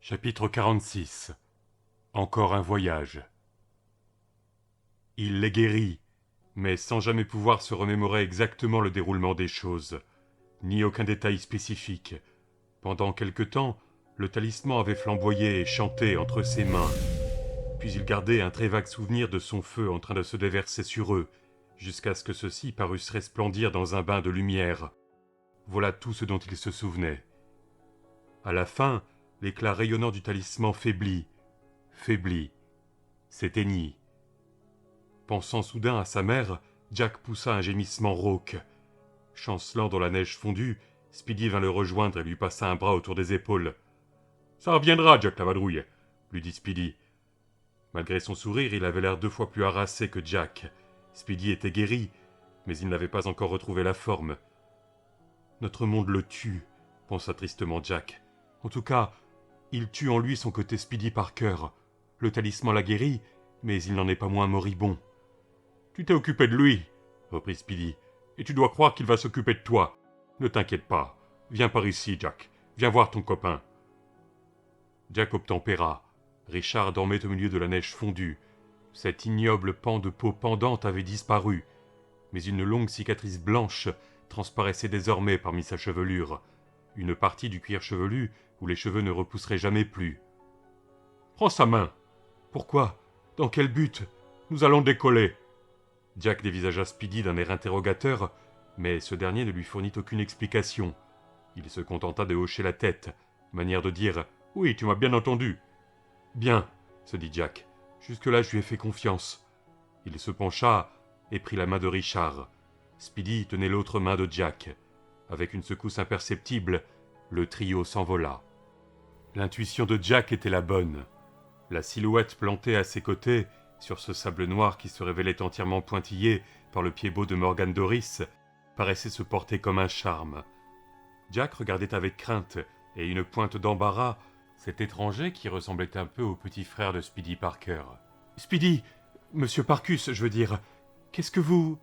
Chapitre 46. Encore un voyage. Il les guérit, mais sans jamais pouvoir se remémorer exactement le déroulement des choses, ni aucun détail spécifique. Pendant quelque temps, le talisman avait flamboyé et chanté entre ses mains. Puis il gardait un très vague souvenir de son feu en train de se déverser sur eux, jusqu'à ce que ceux-ci parussent resplendir dans un bain de lumière. Voilà tout ce dont il se souvenait. À la fin, l'éclat rayonnant du talisman faiblit, s'éteignit. Pensant soudain à sa mère, Jack poussa un gémissement rauque. Chancelant dans la neige fondue, Speedy vint le rejoindre et lui passa un bras autour des épaules. « Ça reviendra, Jack la vadrouille !» lui dit Speedy. Malgré son sourire, il avait l'air 2 fois plus harassé que Jack. Speedy était guéri, mais il n'avait pas encore retrouvé la forme. « Notre monde le tue, » pensa tristement Jack. « En tout cas, il tue en lui son côté Speedy Parker. Le talisman l'a guéri, mais il n'en est pas moins moribond. »« Tu t'es occupé de lui, » reprit Speedy, « et tu dois croire qu'il va s'occuper de toi. Ne t'inquiète pas. Viens par ici, Jack. Viens voir ton copain. » Jack obtempéra. Richard dormait au milieu de la neige fondue. Cet ignoble pan de peau pendante avait disparu, mais une longue cicatrice blanche transparaissait désormais parmi sa chevelure, une partie du cuir chevelu où les cheveux ne repousseraient jamais plus. « Prends sa main. »« Pourquoi ? Dans quel but ? Nous allons décoller. » Jack dévisagea Speedy d'un air interrogateur, mais ce dernier ne lui fournit aucune explication. Il se contenta de hocher la tête, manière de dire « Oui, tu m'as bien entendu. »« Bien, » se dit Jack. « Jusque-là, je lui ai fait confiance. » Il se pencha et prit la main de Richard. Speedy tenait l'autre main de Jack. Avec une secousse imperceptible, le trio s'envola. L'intuition de Jack était la bonne. La silhouette plantée à ses côtés, sur ce sable noir qui se révélait entièrement pointillé par le pied-beau de Morgan Doris, paraissait se porter comme un charme. Jack regardait avec crainte et une pointe d'embarras cet étranger qui ressemblait un peu au petit frère de Speedy Parker. « Speedy, monsieur Parkus, je veux dire, qu'est-ce que vous... »«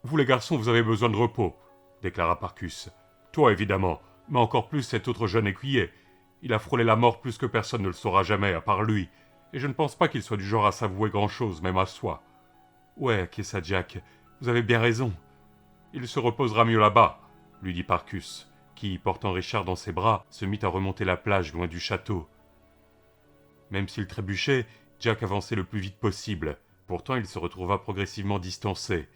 Vous les garçons, vous avez besoin de repos, » déclara Parkus. « Toi, évidemment, mais encore plus cet autre jeune écuyer. Il a frôlé la mort plus que personne ne le saura jamais, à part lui, et je ne pense pas qu'il soit du genre à s'avouer grand-chose, même à soi. »« Ouais, qu'est-ce ça, Jack, vous avez bien raison. »« Il se reposera mieux là-bas, » lui dit Parkus, qui, portant Richard dans ses bras, se mit à remonter la plage loin du château. Même s'il trébuchait, Jack avançait le plus vite possible. Pourtant, il se retrouva progressivement distancé.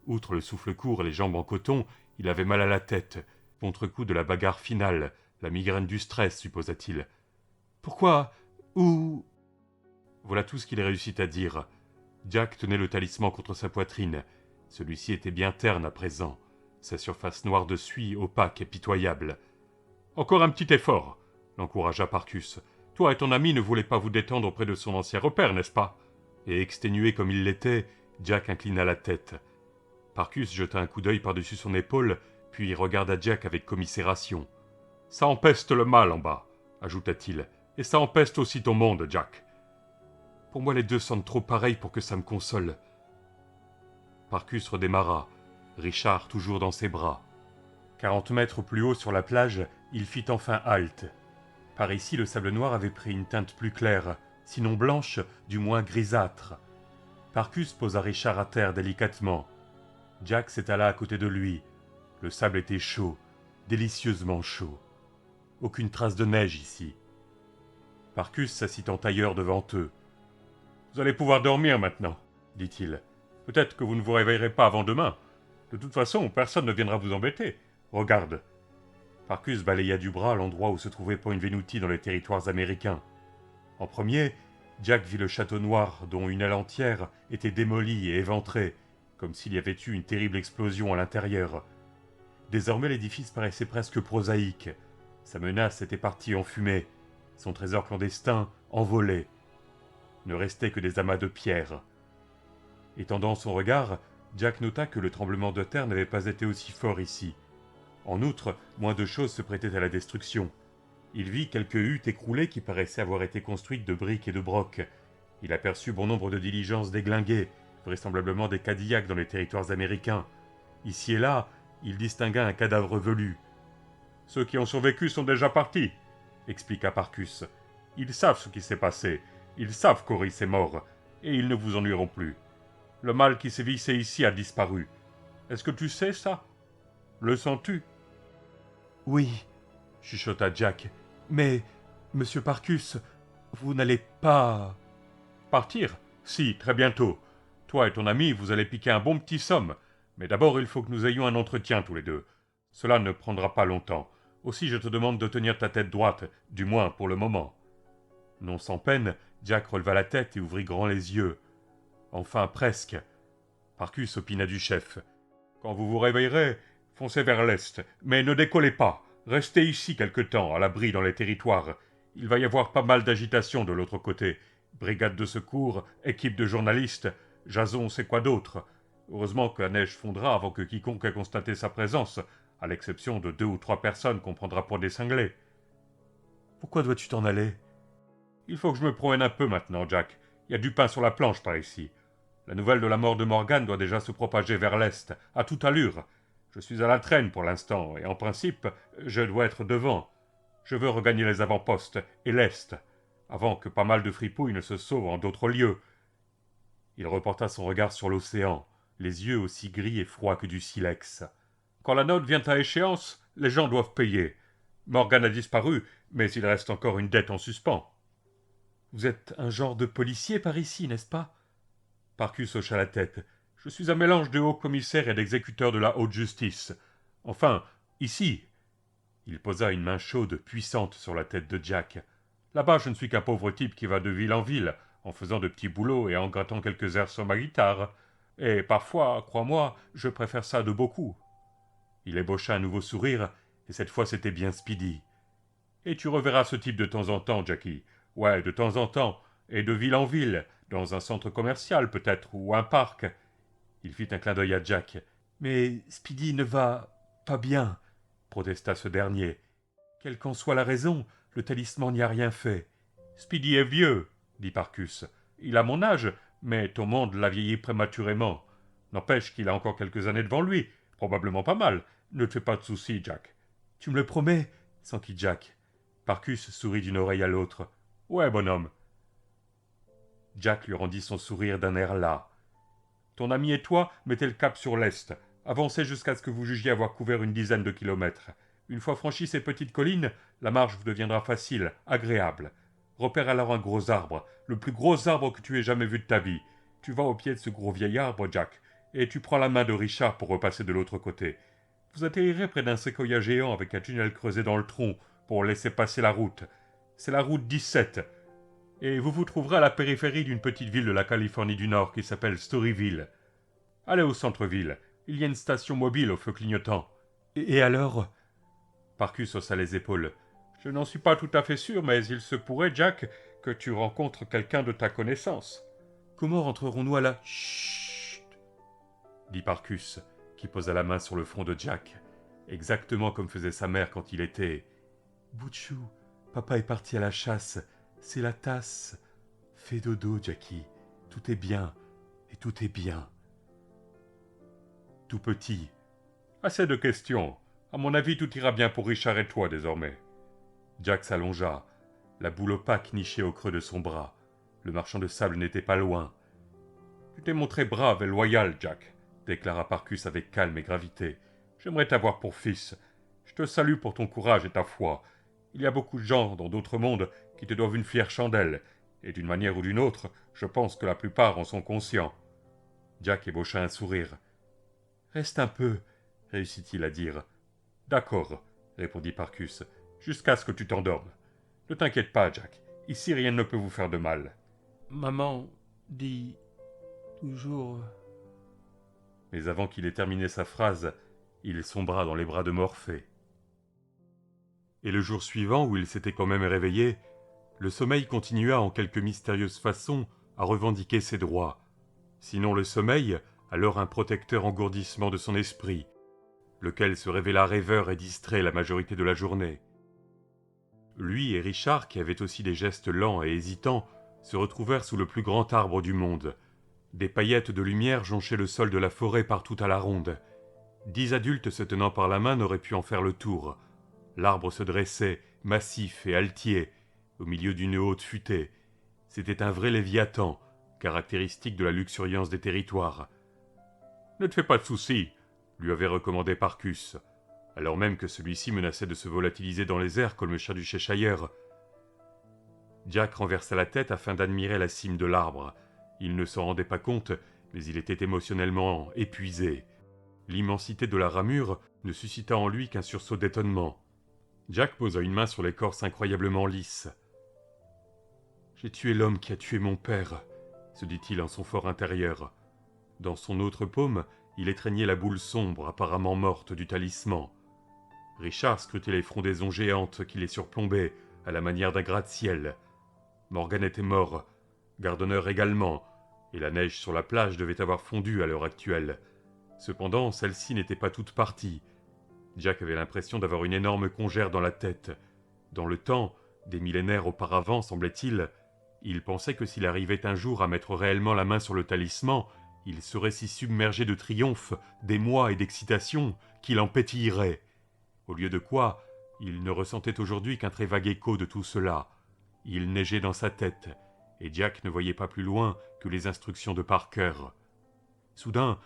Outre le souffle court et les jambes en coton, il avait mal à la tête, contre-coup de la bagarre finale, la migraine du stress, supposa-t-il. « Pourquoi ? Où ?» Voilà tout ce qu'il réussit à dire. Jack tenait le talisman contre sa poitrine. Celui-ci était bien terne à présent, sa surface noire de suie opaque et pitoyable. « Encore un petit effort, » l'encouragea Parkus. « Toi et ton ami ne voulez pas vous détendre auprès de son ancien repère, n'est-ce pas ?» Et exténué comme il l'était, Jack inclina la tête. Parkus jeta un coup d'œil par-dessus son épaule, puis regarda Jack avec commisération. « Ça empeste le mal en bas, » ajouta-t-il, « et ça empeste aussi ton monde, Jack. » « Pour moi, les deux sentent trop pareil pour que ça me console. » Parkus redémarra, Richard toujours dans ses bras. 40 mètres plus haut sur la plage, il fit enfin halte. Par ici, le sable noir avait pris une teinte plus claire, sinon blanche, du moins grisâtre. Parkus posa Richard à terre délicatement. Jack s'étala à côté de lui. Le sable était chaud, délicieusement chaud. Aucune trace de neige ici. Parkus s'assit en tailleur devant eux. « Vous allez pouvoir dormir maintenant, » dit-il. « Peut-être que vous ne vous réveillerez pas avant demain. De toute façon, personne ne viendra vous embêter. Regarde. » Parkus balaya du bras l'endroit où se trouvait Point Venuti dans les territoires américains. En premier, Jack vit le château noir dont une aile entière était démolie et éventrée, comme s'il y avait eu une terrible explosion à l'intérieur. Désormais, l'édifice paraissait presque prosaïque. Sa menace était partie en fumée, son trésor clandestin envolé. Ne restaient que des amas de pierres. Étendant son regard, Jack nota que le tremblement de terre n'avait pas été aussi fort ici. En outre, moins de choses se prêtaient à la destruction. Il vit quelques huttes écroulées qui paraissaient avoir été construites de briques et de brocs. Il aperçut bon nombre de diligences déglinguées, vraisemblablement des Cadillacs dans les territoires américains. Ici et là, il distingua un cadavre velu. « Ceux qui ont survécu sont déjà partis, » expliqua Parkus. Ils savent ce qui s'est passé. Ils savent qu'Horis est mort. Et ils ne vous ennuieront plus. Le mal qui sévissait ici a disparu. Est-ce que tu sais ça? Le sens-tu? Oui, chuchota Jack. Mais, monsieur Parcus, vous n'allez pas... Partir? Si, très bientôt. Toi et ton ami, vous allez piquer un bon petit somme. Mais d'abord, il faut que nous ayons un entretien tous les deux. Cela ne prendra pas longtemps. Aussi, je te demande de tenir ta tête droite, du moins pour le moment. Non sans peine, Jack releva la tête et ouvrit grand les yeux. Enfin, presque. Parcus opina du chef. Quand vous vous réveillerez, foncez vers l'est, mais ne décollez pas. Restez ici quelque temps, à l'abri dans les territoires. Il va y avoir pas mal d'agitation de l'autre côté. Brigade de secours, équipe de journalistes, Jason sait quoi d'autre. Heureusement que la neige fondra avant que quiconque ait constaté sa présence, à l'exception de 2 ou 3 personnes qu'on prendra pour des cinglés. Pourquoi dois-tu t'en aller? Il faut que je me promène un peu maintenant, Jack. Il y a du pain sur la planche par ici. La nouvelle de la mort de Morgan doit déjà se propager vers l'est, à toute allure. Je suis à la traîne pour l'instant, et en principe, je dois être devant. Je veux regagner les avant-postes et l'est, avant que pas mal de fripouilles ne se sauvent en d'autres lieux. Il reporta son regard sur l'océan, les yeux aussi gris et froids que du silex. Quand la note vient à échéance, les gens doivent payer. Morgan a disparu, mais il reste encore une dette en suspens. Vous êtes un genre de policier par ici, n'est-ce pas? Parcus hocha la tête. Je suis un mélange de haut-commissaire et d'exécuteur de la haute justice. Enfin, ici. Il posa une main chaude, puissante sur la tête de Jack. Là-bas, je ne suis qu'un pauvre type qui va de ville en ville, en faisant de petits boulots et en grattant quelques airs sur ma guitare. Et parfois, crois-moi, je préfère ça de beaucoup. Il ébaucha un nouveau sourire, et cette fois c'était bien Speedy. Et tu reverras ce type de temps en temps, Jackie. Ouais, de temps en temps, et de ville en ville, dans un centre commercial peut-être, ou un parc. Il fit un clin d'œil à Jack. Mais Speedy ne va pas bien, protesta ce dernier. Quelle qu'en soit la raison, le talisman n'y a rien fait. Speedy est vieux, dit Parcus. Il a mon âge, mais ton monde l'a vieilli prématurément. N'empêche qu'il a encore quelques années devant lui, probablement pas mal. Ne te fais pas de soucis, Jack. Tu me le promets? S'enquit Jack. Parcus sourit d'une oreille à l'autre. Ouais, bonhomme. Jack lui rendit son sourire d'un air las. Ton ami et toi mettez le cap sur l'est. Avancez jusqu'à ce que vous jugiez avoir couvert une dizaine de kilomètres. Une fois franchi ces petites collines, la marche vous deviendra facile, agréable. Repère alors un gros arbre, le plus gros arbre que tu aies jamais vu de ta vie. Tu vas au pied de ce gros vieil arbre, Jack, et tu prends la main de Richard pour repasser de l'autre côté. Vous atterrirez près d'un séquoia géant avec un tunnel creusé dans le tronc pour laisser passer la route. C'est la route 17. Et vous vous trouverez à la périphérie d'une petite ville de la Californie du Nord qui s'appelle Storyville. Allez au centre-ville. Il y a une station mobile au feu clignotant. Et alors? Parcus haussa les épaules. Je n'en suis pas tout à fait sûr, mais il se pourrait, Jack, que tu rencontres quelqu'un de ta connaissance. Comment rentrerons-nous à la... Chut, dit Parcus, qui posa la main sur le front de Jack, exactement comme faisait sa mère quand il était... Butchou, papa est parti à la chasse. C'est la tasse. Fais dodo, Jackie. Tout est bien. Et tout est bien. Tout petit. Assez de questions. À mon avis, tout ira bien pour Richard et toi désormais. Jack s'allongea, la boule opaque nichée au creux de son bras. Le marchand de sable n'était pas loin. Tu t'es montré brave et loyal, Jack, déclara Parcus avec calme et gravité. J'aimerais t'avoir pour fils. Je te salue pour ton courage et ta foi. Il y a beaucoup de gens dans d'autres mondes qui te doivent une fière chandelle, et d'une manière ou d'une autre, je pense que la plupart en sont conscients. Jack ébaucha un sourire. Reste un peu, réussit-il à dire. D'accord, répondit Parcus, jusqu'à ce que tu t'endormes. Ne t'inquiète pas, Jack. Ici, rien ne peut vous faire de mal. Maman dit toujours... Mais avant qu'il ait terminé sa phrase, il sombra dans les bras de Morphée. Et le jour suivant, où il s'était quand même réveillé, le sommeil continua en quelque mystérieuse façon à revendiquer ses droits. Sinon le sommeil, alors un protecteur engourdissement de son esprit, lequel se révéla rêveur et distrait la majorité de la journée. Lui et Richard, qui avaient aussi des gestes lents et hésitants, se retrouvèrent sous le plus grand arbre du monde. Des paillettes de lumière jonchaient le sol de la forêt partout à la ronde. 10 adultes se tenant par la main n'auraient pu en faire le tour. L'arbre se dressait, massif et altier. au milieu d'une haute futaie. C'était un vrai léviathan, caractéristique de la luxuriance des territoires. « Ne te fais pas de soucis, » lui avait recommandé Parcus, alors même que celui-ci menaçait de se volatiliser dans les airs comme le chat du Cheshire. Jack renversa la tête afin d'admirer la cime de l'arbre. Il ne s'en rendait pas compte, mais il était émotionnellement épuisé. L'immensité de la ramure ne suscita en lui qu'un sursaut d'étonnement. Jack posa une main sur l'écorce incroyablement lisse. « J'ai tué l'homme qui a tué mon père », se dit-il en son fort intérieur. Dans son autre paume, il étreignait la boule sombre, apparemment morte, du talisman. Richard scrutait les frondaisons géantes qui les surplombaient, à la manière d'un gratte-ciel. Morgan était mort, Gardner également, et la neige sur la plage devait avoir fondu à l'heure actuelle. Cependant, celle-ci n'était pas toute partie. Jack avait l'impression d'avoir une énorme congère dans la tête. Dans le temps, des millénaires auparavant, semblait-il, il pensait que s'il arrivait un jour à mettre réellement la main sur le talisman, il serait si submergé de triomphe, d'émoi et d'excitation qu'il en pétillerait. Au lieu de quoi, il ne ressentait aujourd'hui qu'un très vague écho de tout cela. Il neigeait dans sa tête, et Jack ne voyait pas plus loin que les instructions de Parker. Soudain,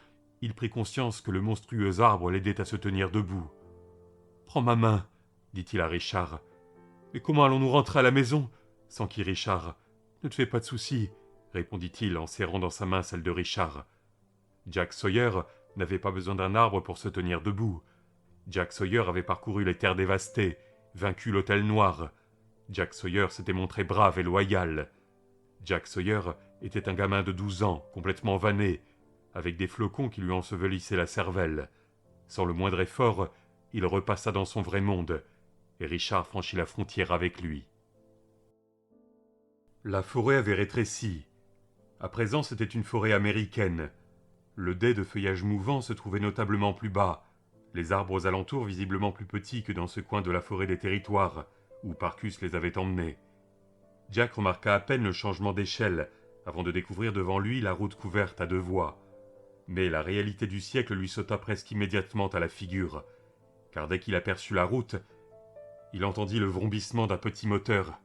il prit conscience que le monstrueux arbre l'aidait à se tenir debout. « Prends ma main, » dit-il à Richard. « Mais comment allons-nous rentrer à la maison ?» s'enquit Richard. « Ne te fais pas de soucis, » répondit-il en serrant dans sa main celle de Richard. Jack Sawyer n'avait pas besoin d'un arbre pour se tenir debout. Jack Sawyer avait parcouru les terres dévastées, vaincu l'Hôtel Noir. Jack Sawyer s'était montré brave et loyal. Jack Sawyer était un gamin de 12 ans, complètement vanné, avec des flocons qui lui ensevelissaient la cervelle. Sans le moindre effort, il repassa dans son vrai monde, et Richard franchit la frontière avec lui. La forêt avait rétréci. À présent, c'était une forêt américaine. Le dais de feuillage mouvant se trouvait notablement plus bas, les arbres aux alentours visiblement plus petits que dans ce coin de la forêt des territoires, où Parcus les avait emmenés. Jack remarqua à peine le changement d'échelle, avant de découvrir devant lui la route couverte à 2 voies. Mais la réalité du siècle lui sauta presque immédiatement à la figure, car dès qu'il aperçut la route, il entendit le vrombissement d'un petit moteur,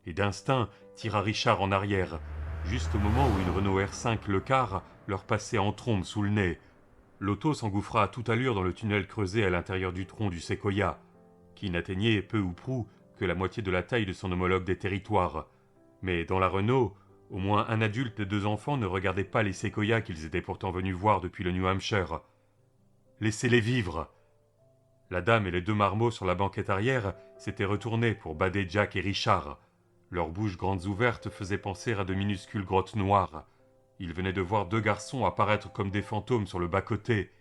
et d'instinct tira Richard en arrière, juste au moment où une Renault R5 Le Car leur passait en trombe sous le nez. L'auto s'engouffra à toute allure dans le tunnel creusé à l'intérieur du tronc du séquoia, qui n'atteignait peu ou prou que la moitié de la taille de son homologue des territoires. Mais dans la Renault, au moins un adulte et 2 enfants ne regardaient pas les séquoias qu'ils étaient pourtant venus voir depuis le New Hampshire. Laissez-les vivre. La dame et les 2 marmots sur la banquette arrière s'étaient retournés pour bader Jack et Richard. Leurs bouches grandes ouvertes faisaient penser à de minuscules grottes noires. Ils venaient de voir 2 garçons apparaître comme des fantômes sur le bas-côté,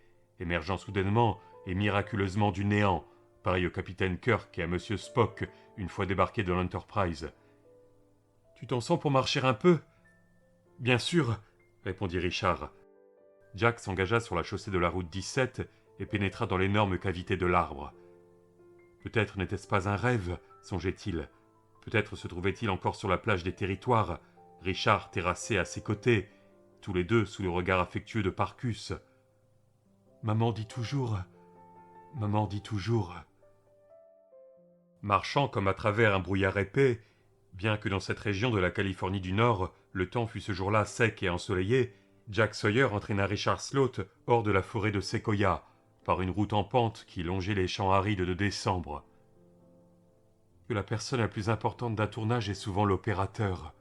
émergeant soudainement et miraculeusement du néant, pareil au capitaine Kirk et à monsieur Spock, une fois débarqués de l'Enterprise. « Tu t'en sens pour marcher un peu ?»« Bien sûr, » répondit Richard. Jack s'engagea sur la chaussée de la route 17 et pénétra dans l'énorme cavité de l'arbre. Peut-être n'était-ce pas un rêve, songeait-il. Peut-être se trouvait-il encore sur la plage des territoires, Richard terrassé à ses côtés, tous les 2 sous le regard affectueux de Parcus. « Maman dit toujours... Maman dit toujours... » Marchant comme à travers un brouillard épais, bien que dans cette région de la Californie du Nord, le temps fût ce jour-là sec et ensoleillé, Jack Sawyer entraîna Richard Sloat hors de la forêt de séquoia, par une route en pente qui longeait les champs arides de décembre. Que la personne la plus importante d'un tournage est souvent l'opérateur.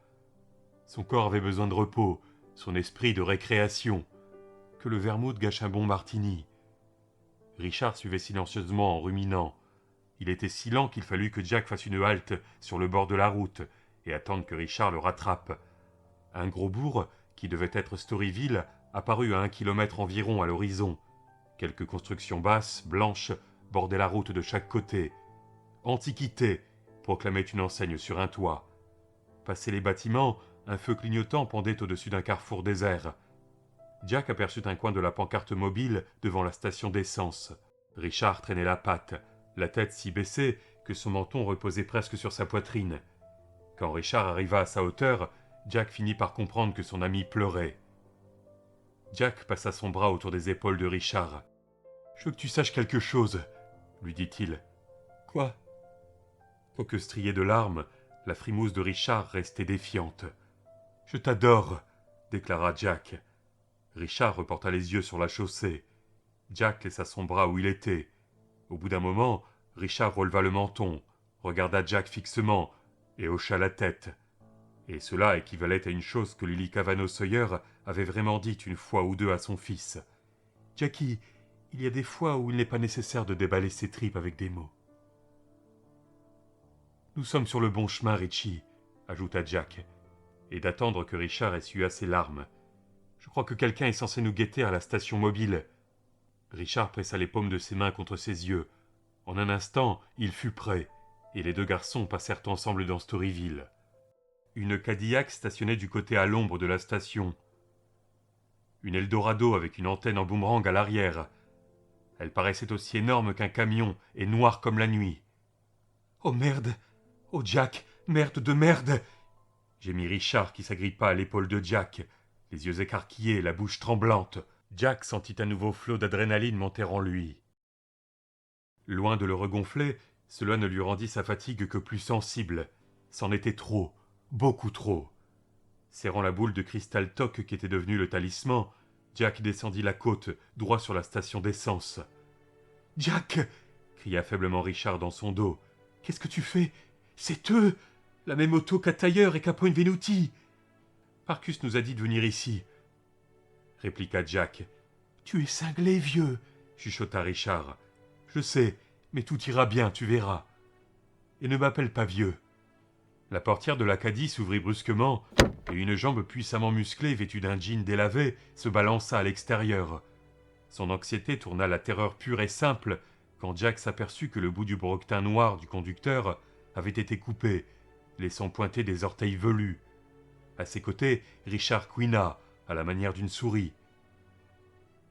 Son corps avait besoin de repos, son esprit de récréation. Que le vermouth gâche un bon martini. Richard suivait silencieusement en ruminant. Il était si lent qu'il fallut que Jack fasse une halte sur le bord de la route et attende que Richard le rattrape. Un gros bourg, qui devait être Storyville, apparut à 1 kilomètre environ à l'horizon. Quelques constructions basses, blanches, bordaient la route de chaque côté. « Antiquité !» proclamait une enseigne sur un toit. Passé les bâtiments, un feu clignotant pendait au-dessus d'un carrefour désert. Jack aperçut un coin de la pancarte mobile devant la station d'essence. Richard traînait la patte, la tête si baissée que son menton reposait presque sur sa poitrine. Quand Richard arriva à sa hauteur, Jack finit par comprendre que son ami pleurait. Jack passa son bras autour des épaules de Richard. « Je veux que tu saches quelque chose, » lui dit-il. « Quoi ?» Quoique strié de larmes, La frimousse de Richard restait défiante. « Je t'adore !» déclara Jack. Richard reporta les yeux sur la chaussée. Jack laissa son bras où il était. Au bout d'un moment, Richard releva le menton, regarda Jack fixement et hocha la tête. Et cela équivalait à une chose que Lily Cavanagh-Sawyer avait vraiment dite une fois ou deux à son fils. « Jackie, il y a des fois où il n'est pas nécessaire de déballer ses tripes avec des mots. »« Nous sommes sur le bon chemin, Richie, » ajouta Jack, et d'attendre que Richard essuya ses larmes. « Je crois que quelqu'un est censé nous guetter à la station mobile. » Richard pressa les paumes de ses mains contre ses yeux. En un instant, il fut prêt, et les deux garçons passèrent ensemble dans Storyville. Une Cadillac stationnait du côté à l'ombre de la station. Une Eldorado avec une antenne en boomerang à l'arrière. Elle paraissait aussi énorme qu'un camion et noire comme la nuit. « Oh merde! Oh Jack! Merde de merde !» gémit Richard qui s'agrippa à l'épaule de Jack, les yeux écarquillés, la bouche tremblante. Jack sentit un nouveau flot d'adrénaline monter en lui. Loin de le regonfler, cela ne lui rendit sa fatigue que plus sensible. C'en était trop, beaucoup trop. Serrant la boule de cristal toc qui était devenue le talisman, Jack descendit la côte, droit sur la station d'essence. « Jack !» cria faiblement Richard dans son dos. « Qu'est-ce que tu fais? C'est eux! La même auto qu'à Tailleur et qu'à Point Venuti! »« Parcus nous a dit de venir ici, » répliqua Jack. « Tu es cinglé, vieux !» chuchota Richard. « Je sais, mais tout ira bien, tu verras. Et ne m'appelle pas vieux. » La portière de l'Acadie s'ouvrit brusquement, et une jambe puissamment musclée, vêtue d'un jean délavé, se balança à l'extérieur. Son anxiété tourna à la terreur pure et simple, quand Jack s'aperçut que le bout du broquetin noir du conducteur avait été coupé, laissant pointer des orteils velus. À ses côtés, Richard couina, à la manière d'une souris.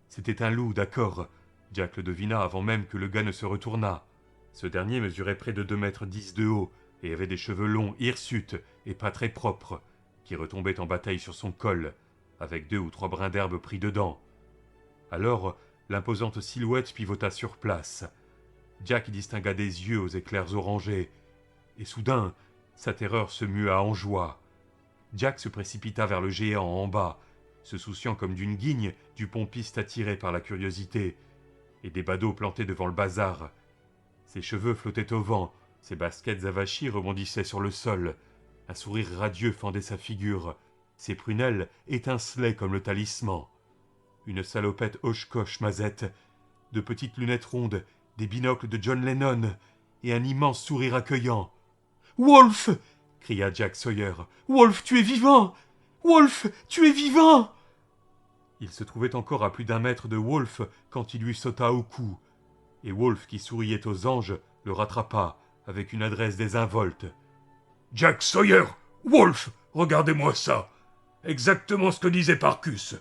C'était un loup, d'accord. Jack le devina avant même que le gars ne se retournât. Ce dernier mesurait près de 2,10 m de haut et avait des cheveux longs, hirsutes et pas très propres, qui retombaient en bataille sur son col, avec 2 ou 3 brins d'herbe pris dedans. Alors, l'imposante silhouette pivota sur place. Jack distingua des yeux aux éclairs orangés, et soudain, sa terreur se mua en joie. Jack se précipita vers le géant en bas, se souciant comme d'une guigne du pompiste attiré par la curiosité, et des badauds plantés devant le bazar. Ses cheveux flottaient au vent, ses baskets avachis rebondissaient sur le sol, un sourire radieux fendait sa figure, ses prunelles étincelaient comme le talisman. Une salopette hoche-coche mazette, de petites lunettes rondes, des binocles de John Lennon, et un immense sourire accueillant. « Wolf !» cria Jack Sawyer. « Wolf, tu es vivant! Wolf, tu es vivant !» Il se trouvait encore à plus d'1 mètre de Wolf quand il lui sauta au cou, et Wolf, qui souriait aux anges, le rattrapa avec une adresse désinvolte. « Jack Sawyer! Wolf! Regardez-moi ça! Exactement ce que disait Parcus.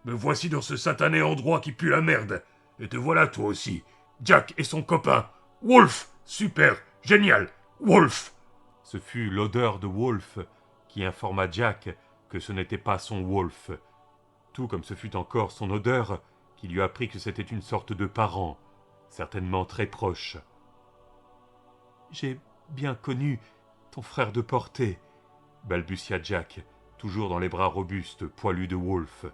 Me voici dans ce satané endroit qui pue la merde. Et te voilà toi aussi. Jack et son copain. Wolf! Super! Génial! Wolf !» Ce fut l'odeur de Wolf qui informa Jack que ce n'était pas son Wolf. Tout comme ce fut encore son odeur qui lui apprit que c'était une sorte de parent, certainement très proche. « J'ai bien connu ton frère de portée, » balbutia Jack, toujours dans les bras robustes, poilus de Wolf.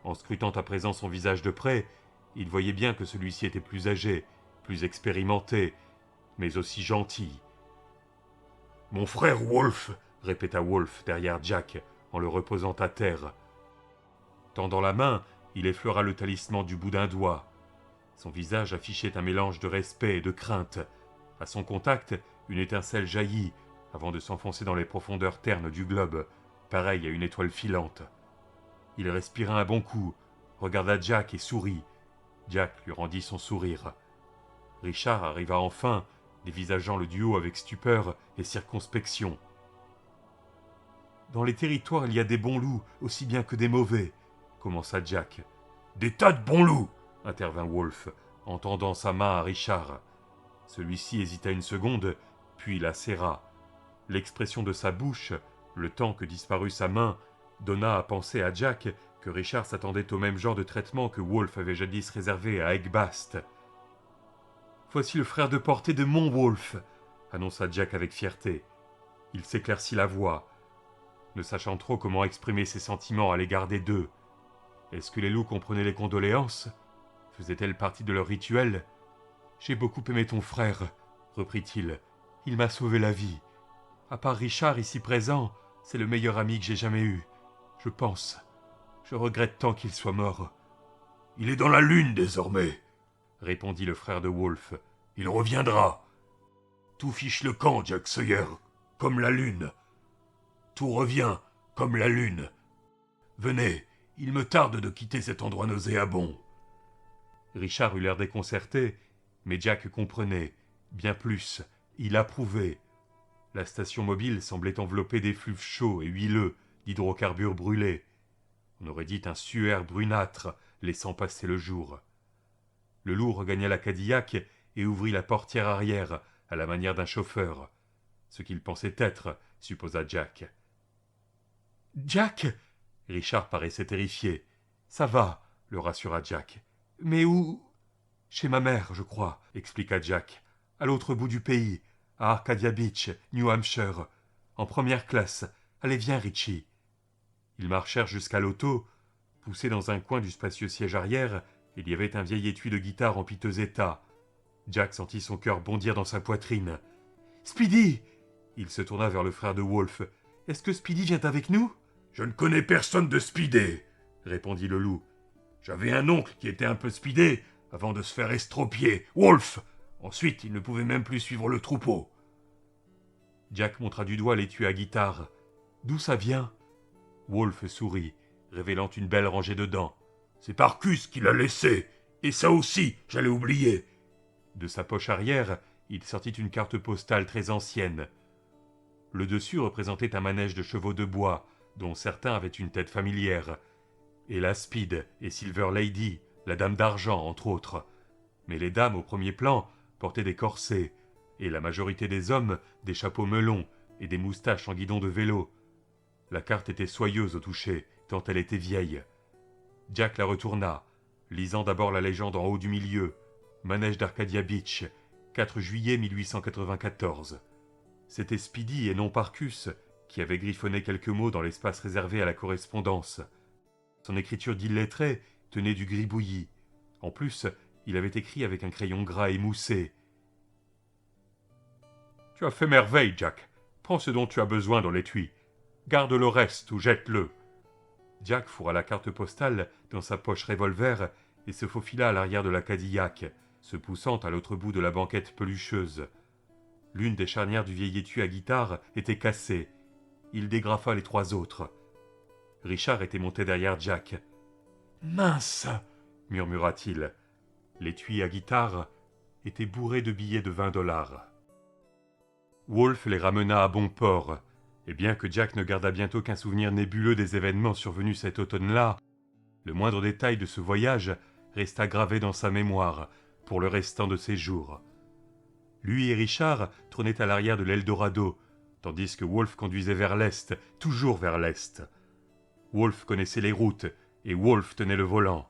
En scrutant à présent son visage de près, il voyait bien que celui-ci était plus âgé, plus expérimenté, mais aussi gentil. « Mon frère Wolf !» répéta Wolf derrière Jack, en le reposant à terre. Tendant la main, il effleura le talisman du bout d'un doigt. Son visage affichait un mélange de respect et de crainte. À son contact, une étincelle jaillit, avant de s'enfoncer dans les profondeurs ternes du globe, pareil à une étoile filante. Il respira un bon coup, regarda Jack et sourit. Jack lui rendit son sourire. Richard arriva enfin, dévisageant le duo avec stupeur et circonspection. « Dans les territoires, il y a des bons loups, aussi bien que des mauvais, » commença Jack. « Des tas de bons loups !» intervint Wolf, en tendant sa main à Richard. Celui-ci hésita une seconde, puis la serra. L'expression de sa bouche, le temps que disparut sa main, donna à penser à Jack que Richard s'attendait au même genre de traitement que Wolf avait jadis réservé à Egbast. « Voici le frère de portée de mon Wolf !» annonça Jack avec fierté. Il s'éclaircit la voix, ne sachant trop comment exprimer ses sentiments à l'égard des deux. Est-ce que les loups comprenaient les condoléances? Faisait-elle partie de leur rituel? J'ai beaucoup aimé ton frère, reprit-il. Il m'a sauvé la vie. À part Richard ici présent, c'est le meilleur ami que j'ai jamais eu. Je pense. Je regrette tant qu'il soit mort. Il est dans la lune désormais, répondit le frère de Wolfe. Il reviendra. Tout fiche le camp, Jack Sawyer, comme la lune. Tout revient, comme la lune. Venez, il me tarde de quitter cet endroit nauséabond. Richard eut l'air déconcerté, mais Jack comprenait. Bien plus, il approuvait. La station mobile semblait envelopper d'effluves chauds et huileux, d'hydrocarbures brûlés. On aurait dit un suaire brunâtre, laissant passer le jour. Le loup regagna la Cadillac et ouvrit la portière arrière, à la manière d'un chauffeur. Ce qu'il pensait être, supposa Jack. « Jack !» Richard paraissait terrifié. « Ça va, le rassura Jack. Mais où ?»« Chez ma mère, je crois, expliqua Jack. À l'autre bout du pays, à Arcadia Beach, New Hampshire. En première classe. Allez, viens, Richie. » Ils marchèrent jusqu'à l'auto. Poussé dans un coin du spacieux siège arrière, il y avait un vieil étui de guitare en piteux état. Jack sentit son cœur bondir dans sa poitrine. « Speedy !» Il se tourna vers le frère de Wolfe. « Est-ce que Speedy vient avec nous ?»« Je ne connais personne de speedé, répondit le loup. J'avais un oncle qui était un peu speedé avant de se faire estropier. Wolfe! Ensuite, il ne pouvait même plus suivre le troupeau. Jack montra du doigt l'étui à guitare. « D'où ça vient ?» Wolfe sourit, révélant une belle rangée de dents. « C'est Parcus qui l'a laissé, et ça aussi, j'allais oublier. » De sa poche arrière, il sortit une carte postale très ancienne. Le dessus représentait un manège de chevaux de bois, dont certains avaient une tête familière. Et la Speed et Silver Lady, la dame d'argent, entre autres. Mais les dames, au premier plan, portaient des corsets, et la majorité des hommes, des chapeaux melons et des moustaches en guidon de vélo. La carte était soyeuse au toucher, tant elle était vieille. Jack la retourna, lisant d'abord la légende en haut du milieu. Manège d'Arcadia Beach, 4 juillet 1894. C'était Speedy et non Parcus qui avait griffonné quelques mots dans l'espace réservé à la correspondance. Son écriture d'illettré tenait du gribouillis. En plus, il avait écrit avec un crayon gras émoussé. « Tu as fait merveille, Jack. Prends ce dont tu as besoin dans l'étui. Garde le reste ou jette-le. » Jack fourra la carte postale dans sa poche revolver et se faufila à l'arrière de la Cadillac, se poussant à l'autre bout de la banquette pelucheuse. L'une des charnières du vieil étui à guitare était cassée. Il dégrafa les 3 autres. Richard était monté derrière Jack. « Mince !» murmura-t-il. L'étui à guitare était bourré de billets de $20. Wolfe les ramena à bon port, et bien que Jack ne gardât bientôt qu'un souvenir nébuleux des événements survenus cet automne-là, le moindre détail de ce voyage resta gravé dans sa mémoire pour le restant de ses jours. Lui et Richard tournaient à l'arrière de l'Eldorado, tandis que Wolfe conduisait vers l'est, toujours vers l'est. Wolfe connaissait les routes, et Wolfe tenait le volant.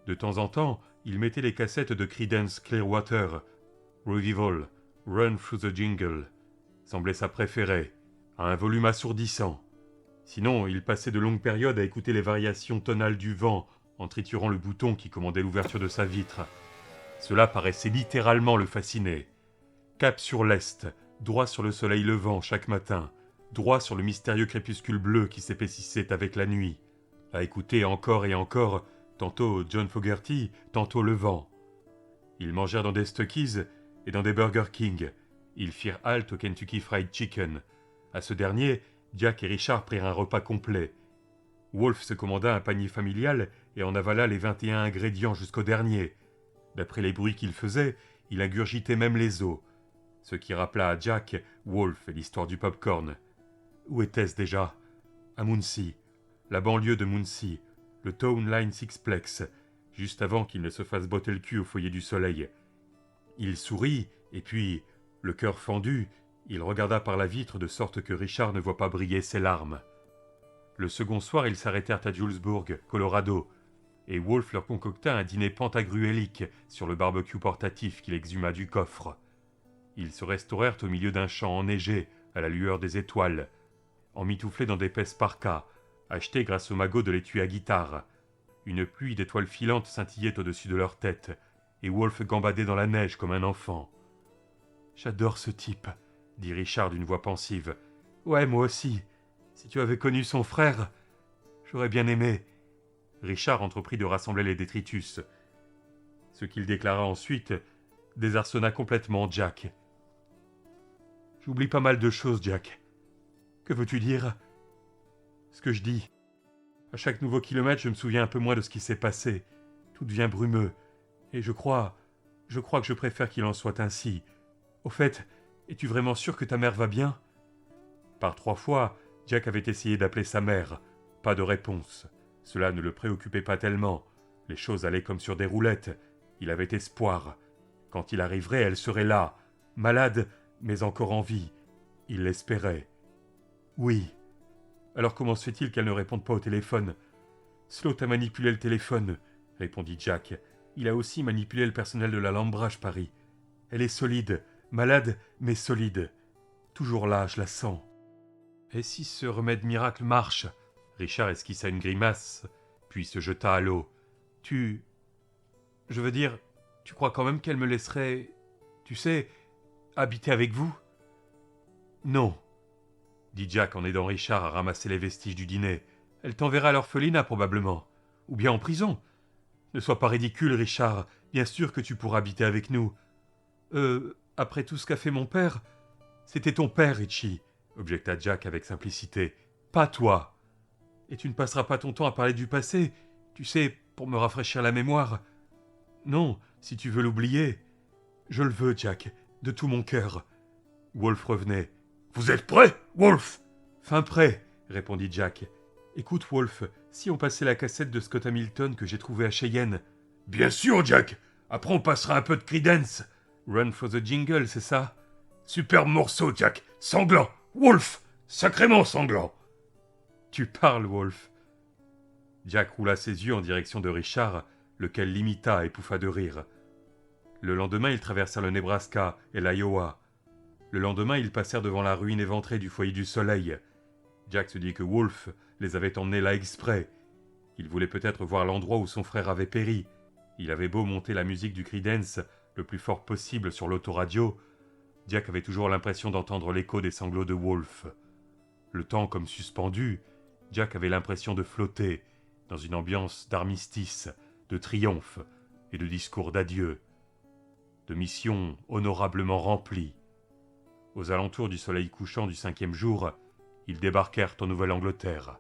De temps en temps, il mettait les cassettes de Creedence Clearwater, Revival, Run Through the Jingle, semblait sa préférée, à un volume assourdissant. Sinon, il passait de longues périodes à écouter les variations tonales du vent, en triturant le bouton qui commandait l'ouverture de sa vitre. Cela paraissait littéralement le fasciner. Cap sur l'est, droit sur le soleil levant chaque matin, droit sur le mystérieux crépuscule bleu qui s'épaississait avec la nuit. À écouter encore et encore, tantôt John Fogerty, tantôt le vent. Ils mangèrent dans des Stuckey's et dans des Burger King. Ils firent halte au Kentucky Fried Chicken. À ce dernier, Jack et Richard prirent un repas complet. Wolfe se commanda un panier familial et en avala les 21 ingrédients jusqu'au dernier. D'après les bruits qu'il faisait, il ingurgitait même les os. Ce qui rappela à Jack, Wolfe et l'histoire du pop-corn. Où était-ce déjà? À Muncie. La banlieue de Muncie. Le Town Line Sixplex. Juste avant qu'il ne se fasse botter le cul au foyer du soleil. Il sourit, et puis, le cœur fendu, il regarda par la vitre de sorte que Richard ne voit pas briller ses larmes. Le second soir, ils s'arrêtèrent à Julesburg, Colorado, et Wolfe leur concocta un dîner pantagruélique sur le barbecue portatif qu'il exhuma du coffre. Ils se restaurèrent au milieu d'un champ enneigé, à la lueur des étoiles, emmitouflés dans d'épaisses parkas, achetés grâce au magot de l'étui à guitare. Une pluie d'étoiles filantes scintillait au-dessus de leur tête, et Wolf gambadait dans la neige comme un enfant. « J'adore ce type, » dit Richard d'une voix pensive. « Ouais, moi aussi. Si tu avais connu son frère, j'aurais bien aimé. » Richard entreprit de rassembler les détritus. Ce qu'il déclara ensuite désarçonna complètement Jack. « J'oublie pas mal de choses, Jack. Que veux-tu dire ? » ?»« Ce que je dis. À chaque nouveau kilomètre, je me souviens un peu moins de ce qui s'est passé. Tout devient brumeux. Et je crois que je préfère qu'il en soit ainsi. Au fait, es-tu vraiment sûr que ta mère va bien ? » Par 3 fois, Jack avait essayé d'appeler sa mère. Pas de réponse. Cela ne le préoccupait pas tellement. Les choses allaient comme sur des roulettes. Il avait espoir. Quand il arriverait, elle serait là, malade, mais encore en vie. Il l'espérait. Oui. Alors comment se fait-il qu'elle ne réponde pas au téléphone ? Sloat a manipulé le téléphone, répondit Jack. Il a aussi manipulé le personnel de l'Alhambra, je parie. Elle est solide, malade, mais solide. Toujours là, je la sens. Et si ce remède miracle marche ? Richard esquissa une grimace, puis se jeta à l'eau. Je veux dire, tu crois quand même qu'elle me laisserait, tu sais, habiter avec vous ? Non, dit Jack en aidant Richard à ramasser les vestiges du dîner. Elle t'enverra à l'orphelinat probablement, ou bien en prison. Ne sois pas ridicule, Richard, bien sûr que tu pourras habiter avec nous. Après tout ce qu'a fait mon père ? C'était ton père, Richie, objecta Jack avec simplicité. Pas toi. Et tu ne passeras pas ton temps à parler du passé, tu sais, pour me rafraîchir la mémoire. Non, si tu veux l'oublier. Je le veux, Jack, de tout mon cœur. Wolf revenait. « Vous êtes prêt, Wolf ?» ?»« Fin prêt, » répondit Jack. « Écoute, Wolf, si on passait la cassette de Scott Hamilton que j'ai trouvée à Cheyenne. »« Bien sûr, Jack. Après, on passera un peu de Creedence. »« Run for the Jingle, c'est ça ?»« Superbe morceau, Jack. Sanglant. Wolf, sacrément sanglant. » « Tu parles, Wolf. » Jack roula ses yeux en direction de Richard, lequel l'imita et pouffa de rire. Le lendemain, ils traversèrent le Nebraska et l'Iowa. Le lendemain, ils passèrent devant la ruine éventrée du foyer du soleil. Jack se dit que Wolf les avait emmenés là exprès. Il voulait peut-être voir l'endroit où son frère avait péri. Il avait beau monter la musique du Creedence le plus fort possible sur l'autoradio, Jack avait toujours l'impression d'entendre l'écho des sanglots de Wolf. Le temps comme suspendu, Jack avait l'impression de flotter dans une ambiance d'armistice, de triomphe et de discours d'adieu, de mission honorablement remplie. Aux alentours du soleil couchant du 5e jour, ils débarquèrent en Nouvelle-Angleterre.